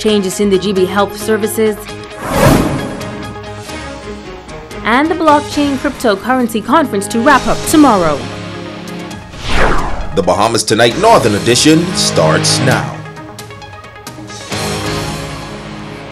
changes in the GB Health Services, and the blockchain cryptocurrency conference to wrap up tomorrow. The Bahamas Tonight Northern Edition starts now.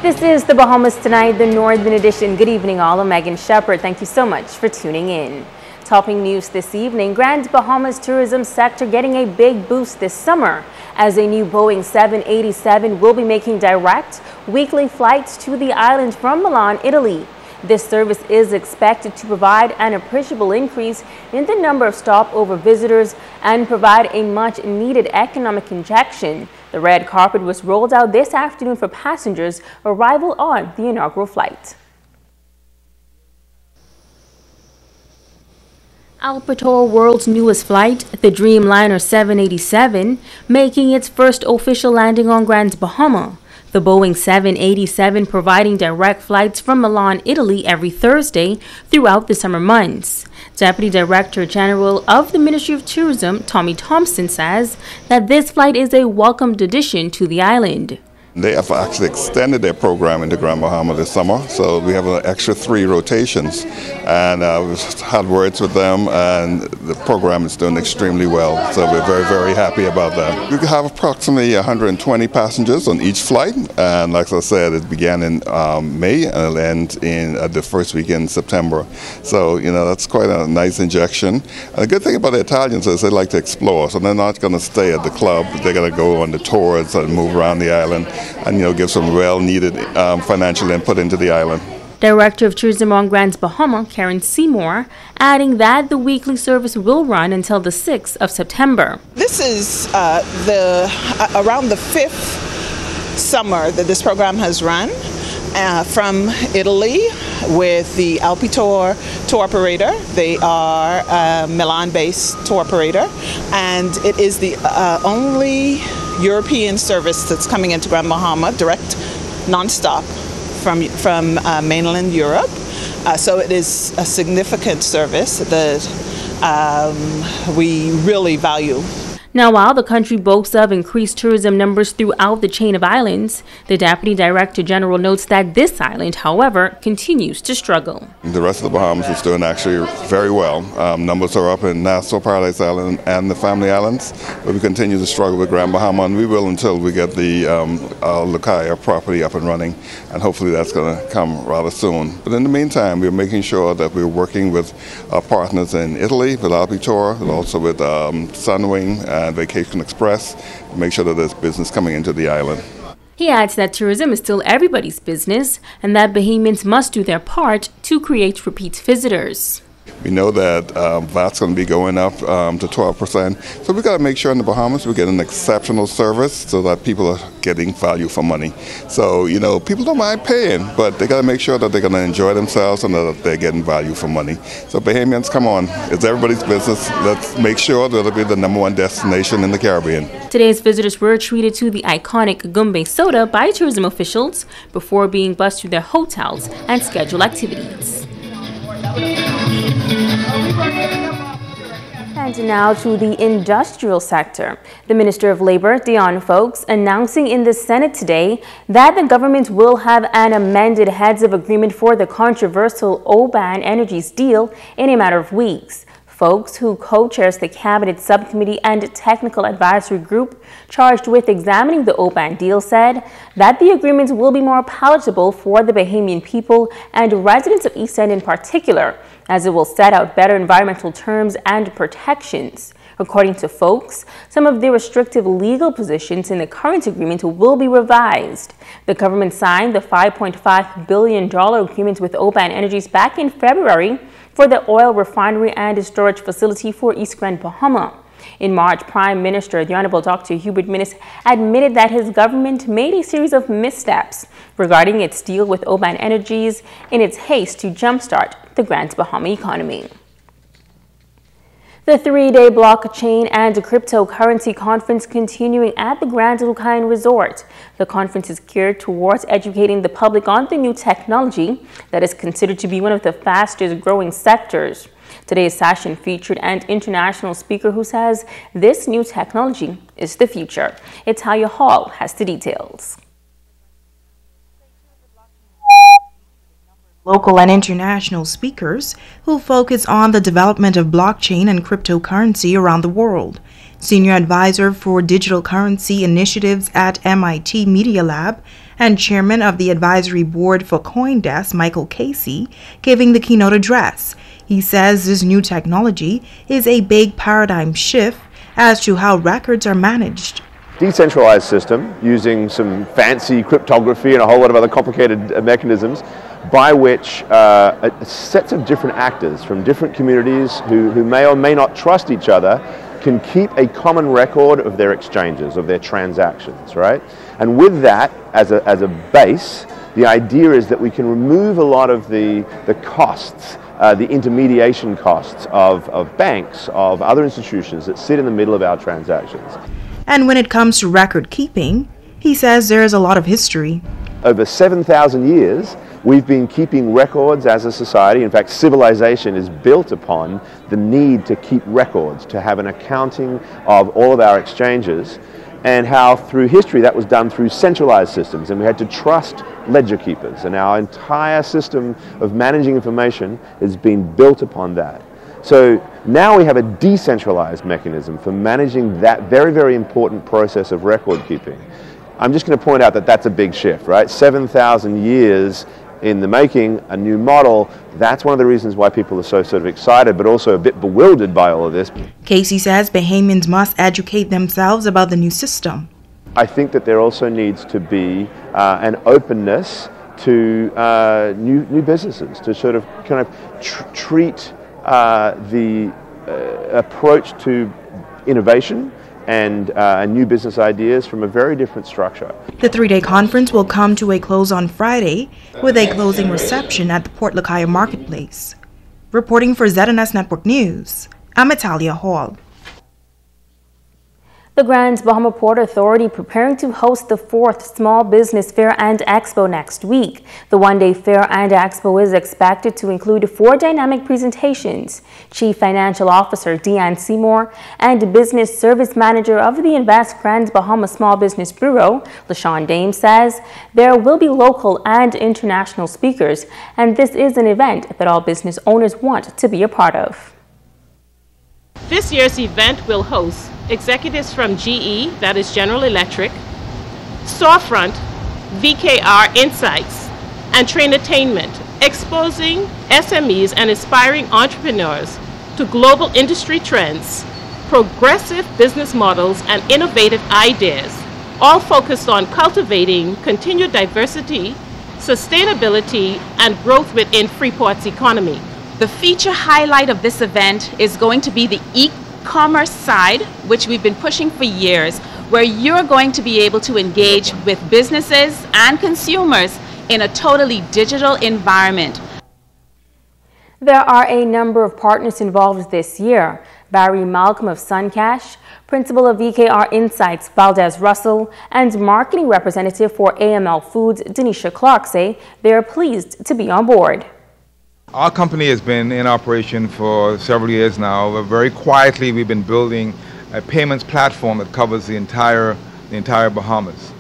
This is the Bahamas Tonight, the Northern Edition. Good evening all, I'm Megan Shepard. Thank you so much for tuning in. Topping news this evening, Grand Bahamas tourism sector getting a big boost this summer as a new Boeing 787 will be making direct weekly flights to the island from Milan, Italy. This service is expected to provide an appreciable increase in the number of stopover visitors and provide a much-needed economic injection. The red carpet was rolled out this afternoon for passengers' arrival on the inaugural flight. Alpitor World's newest flight, the Dreamliner 787, making its first official landing on Grand Bahama. The Boeing 787 providing direct flights from Milan, Italy every Thursday throughout the summer months. Deputy Director General of the Ministry of Tourism, Tommy Thompson, says that this flight is a welcomed addition to the island. They have actually extended their program into Grand Bahama this summer, so we have an extra 3 rotations, and we've had words with them, and the program is doing extremely well, so we're very, very happy about that. We have approximately 120 passengers on each flight, and like I said, it began in May and it'll end in the first week in September, so you know that's quite a nice injection. And the good thing about the Italians is they like to explore, so they're not going to stay at the club, they're going to go on the tours and move around the island and give some well-needed financial input into the island. Director of Tourism on Grand Bahama, Karen Seymour, adding that the weekly service will run until the 6th of September. This is around the 5th summer that this program has run from Italy with the Alpitor tour operator. They are a Milan-based tour operator, and it is the only European service that's coming into Grand Bahama, direct, non-stop from mainland Europe. So it is a significant service that we really value. Now, while the country boasts of increased tourism numbers throughout the chain of islands, the Deputy Director General notes that this island, however, continues to struggle. The rest of the Bahamas is doing actually very well. Numbers are up in Nassau, Paradise Island, and the Family Islands, but we continue to struggle with Grand Bahama, and we will until we get the Lucaya property up and running, and hopefully that's going to come rather soon. But in the meantime, we're making sure that we're working with our partners in Italy, with Alpitor, and also with Sunwing and Vacation Express, to make sure that there's business coming into the island. He adds that tourism is still everybody's business and that Bahamians must do their part to create repeat visitors. We know that VAT's going to be going up to 12%. So we've got to make sure in the Bahamas we get an exceptional service so that people are getting value for money. So, people don't mind paying, but they got to make sure that they're going to enjoy themselves and that they're getting value for money. So Bahamians, come on. It's everybody's business. Let's make sure that it'll be the #1 destination in the Caribbean. Today's visitors were treated to the iconic Gumbe soda by tourism officials before being bused to their hotels and scheduled activities. And now to the industrial sector. The Minister of Labor, Dion Folks, announcing in the Senate today that the government will have an amended heads of agreement for the controversial Oban Energies deal in a matter of weeks. Folks, who co-chairs the Cabinet Subcommittee and Technical Advisory Group charged with examining the Oban deal, said that the agreement will be more palatable for the Bahamian people and residents of East End in particular, as it will set out better environmental terms and protections. According to Folks, some of the restrictive legal positions in the current agreement will be revised. The government signed the $5.5 billion agreement with Oban Energies back in February for the oil refinery and storage facility for East Grand Bahama. In March, Prime Minister, the Honorable Dr. Hubert Minnis, admitted that his government made a series of missteps regarding its deal with Oban Energies in its haste to jumpstart the Grand Bahama economy. The 3-day blockchain and cryptocurrency conference continuing at the Grand Lucayan Resort. The conference is geared towards educating the public on the new technology that is considered to be one of the fastest growing sectors. Today's session featured an international speaker who says this new technology is the future. Italia Hall has the details. Local and international speakers who focus on the development of blockchain and cryptocurrency around the world. Senior Advisor for Digital Currency Initiatives at MIT Media Lab and Chairman of the Advisory Board for CoinDesk, Michael Casey, giving the keynote address. He says this new technology is a big paradigm shift as to how records are managed. Decentralized system using some fancy cryptography and a whole lot of other complicated mechanisms by which sets of different actors from different communities who may or may not trust each other can keep a common record of their exchanges, of their transactions, right? And with that as a base, the idea is that we can remove a lot of the costs, the intermediation costs of banks, of other institutions that sit in the middle of our transactions. And when it comes to record keeping, he says there is a lot of history. Over 7,000 years, we've been keeping records as a society. In fact, civilization is built upon the need to keep records, to have an accounting of all of our exchanges, and how through history that was done through centralized systems, and we had to trust ledger keepers, and our entire system of managing information has been built upon that. So now we have a decentralized mechanism for managing that very, very important process of record keeping. I'm just going to point out that that's a big shift, right? 7,000 years in the making, a new model. That's one of the reasons why people are so sort of excited, but also a bit bewildered by all of this. Casey says Bahamians must educate themselves about the new system. I think that there also needs to be an openness to new businesses, to sort of kind of treat the approach to innovation and new business ideas from a very different structure. The three-day conference will come to a close on Friday with a closing reception at the Port Lakaya Marketplace. Reporting for ZNS Network News, I'm Italia Hall. The Grand Bahama Port Authority preparing to host the 4th Small Business Fair and Expo next week. The one-day fair and expo is expected to include 4 dynamic presentations. Chief Financial Officer Deanne Seymour and Business Service Manager of the Invest Grand Bahama Small Business Bureau, LaShawn Dame, says there will be local and international speakers, and this is an event that all business owners want to be a part of. This year's event will host executives from GE, that is General Electric, Storefront, VKR Insights, and Trainatainment, exposing SMEs and aspiring entrepreneurs to global industry trends, progressive business models, and innovative ideas, all focused on cultivating continued diversity, sustainability, and growth within Freeport's economy. The feature highlight of this event is going to be the e-commerce side, which we've been pushing for years, where you're going to be able to engage with businesses and consumers in a totally digital environment. There are a number of partners involved this year. Barry Malcolm of Suncash, Principal of VKR Insights Valdez Russell, and Marketing Representative for AML Foods Denisha Clark say they are pleased to be on board. Our company has been in operation for several years now. Very quietly, we've been building a payments platform that covers the entire Bahamas.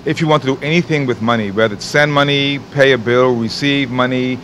If you want to do anything with money, whether it's send money, pay a bill, receive money,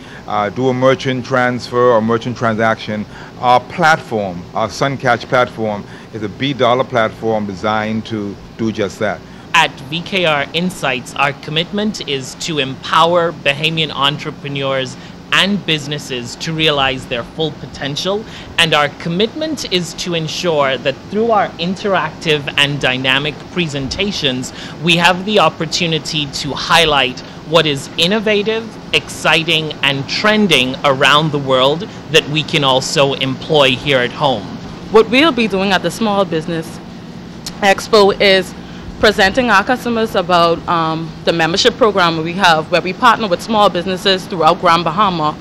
do a merchant transfer or merchant transaction, our platform, our Suncash platform, is a $B platform designed to do just that. At VKR Insights, our commitment is to empower Bahamian entrepreneurs and businesses to realize their full potential, and our commitment is to ensure that through our interactive and dynamic presentations, we have the opportunity to highlight what is innovative, exciting, and trending around the world that we can also employ here at home. What we'll be doing at the Small Business Expo is presenting our customers about the membership program we have, where we partner with small businesses throughout Grand Bahama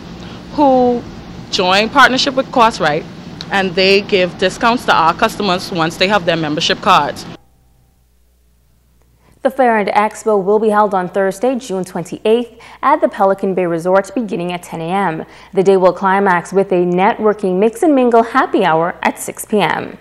who join partnership with CostRight, and they give discounts to our customers once they have their membership cards. The Fair and Expo will be held on Thursday, June 28th at the Pelican Bay Resort beginning at 10 a.m. The day will climax with a networking mix and mingle happy hour at 6 p.m.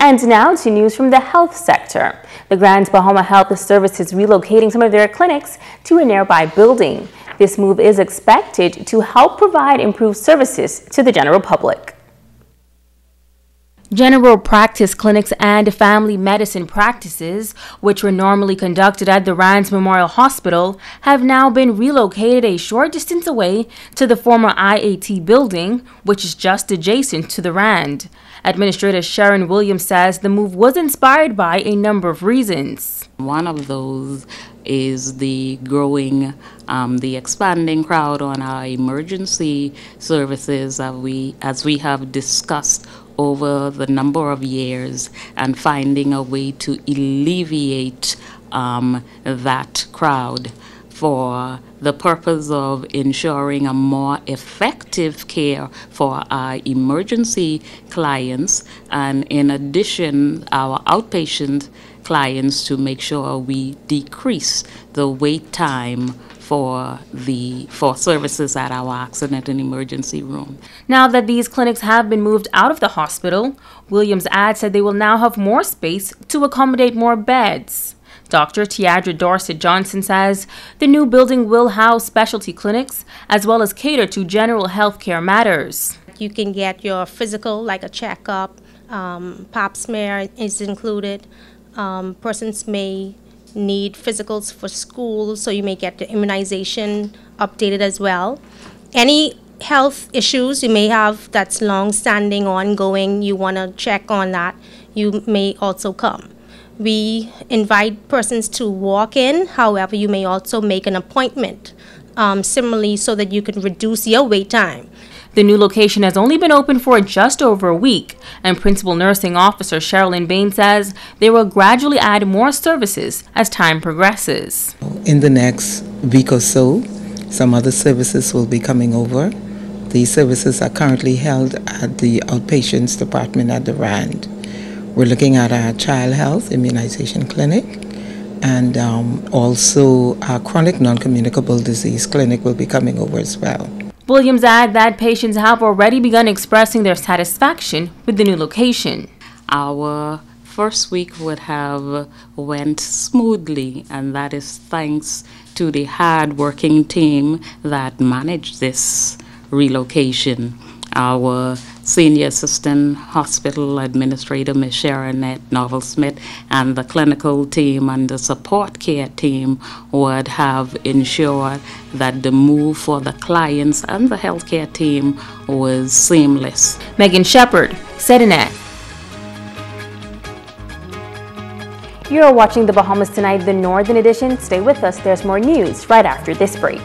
And now to news from the health sector. The Grand Bahama Health Service is relocating some of their clinics to a nearby building. This move is expected to help provide improved services to the general public. General practice clinics and family medicine practices, which were normally conducted at the Rand's Memorial Hospital, have now been relocated a short distance away to the former IAT building, which is just adjacent to the Rand. Administrator Sharon Williams says the move was inspired by a number of reasons. One of those is the expanding crowd on our emergency services as we have discussed over the number of years, and finding a way to alleviate that crowd for the purpose of ensuring a more effective care for our emergency clients, and in addition our outpatient clients, to make sure we decrease the wait time for services at our accident and emergency room. Now that these clinics have been moved out of the hospital, Williams said they will now have more space to accommodate more beds. Dr. Tiadra Dorset Johnson says the new building will house specialty clinics as well as cater to general health care matters. You can get your physical, like a checkup, pap smear is included. Persons may need physicals for school, so you may get the immunization updated as well. Any health issues you may have that's long-standing, ongoing, you want to check on that, you may also come. We invite persons to walk in, however, you may also make an appointment, similarly, so that you can reduce your wait time. The new location has only been open for just over a week, and Principal Nursing Officer Sherilyn Bain says they will gradually add more services as time progresses. In the next week or so, some other services will be coming over. These services are currently held at the outpatients department at the Rand. We're looking at our child health immunization clinic, and also our chronic non-communicable disease clinic will be coming over as well. Williams added that patients have already begun expressing their satisfaction with the new location. Our first week would have went smoothly, and that is thanks to the hard-working team that managed this relocation. Our Senior Assistant Hospital Administrator, Ms. Sharonette Novel-Smith, and the clinical team and the support care team would have ensured that the move for the clients and the healthcare team was seamless. Megan Shepard, SEDINET. You're watching the Bahamas Tonight, the Northern Edition. Stay with us. There's more news right after this break.